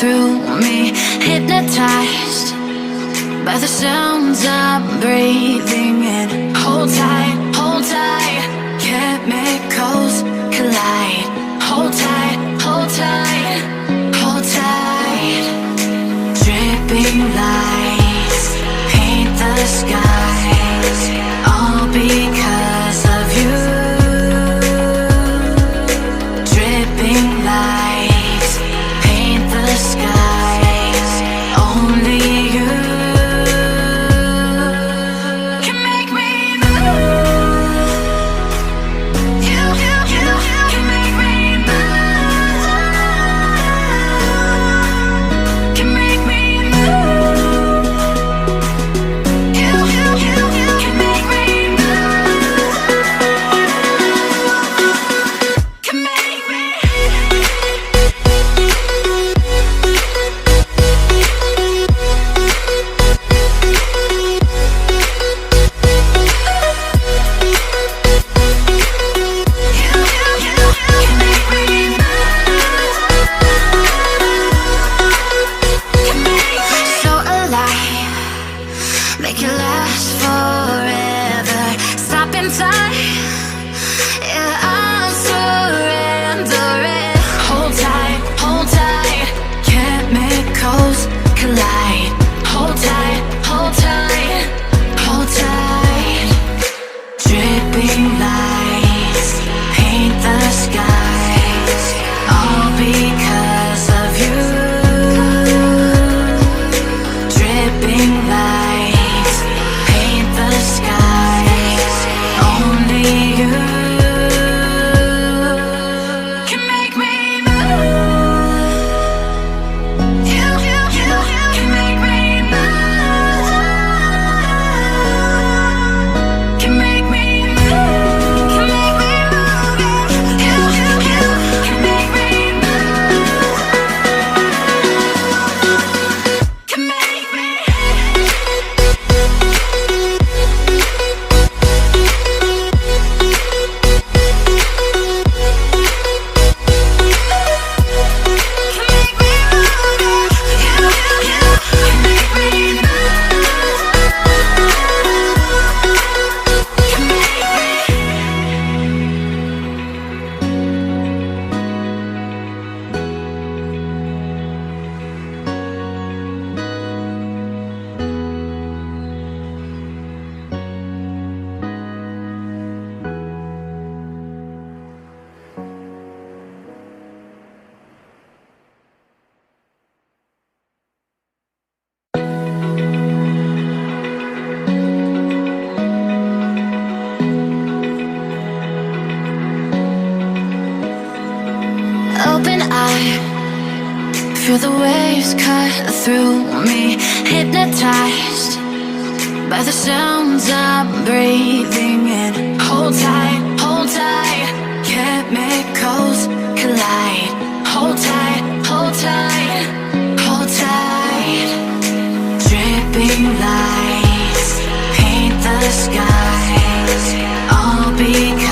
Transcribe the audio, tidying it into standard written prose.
through me, hypnotized by the sounds I'm breathing in. Hold tight, chemicals collide. Hold tight, hold tight, hold tight. Dripping lights paint the skies, all because of you. Dripping lights paint the skies, only you can make me move. You can make me move. Can make me move. You can make me move. Can make me. So alive, make it last forever. Stop in time, yeah, I'm surrendering. Hold tight, chemicals collide. Hold tight, hold tight, hold tight. Dripping lights paint the skies, all because of you. Dripping lights paint the skies, only you can make me move. You can make me move. Can make me move. Can make me move. You can make me move. Can make me. Open eye, feel the waves cut through me, hypnotized by the sounds I'm breathing in. Hold tight, chemicals collide. Hold tight, hold tight, hold tight. Dripping lights paint the skies, all because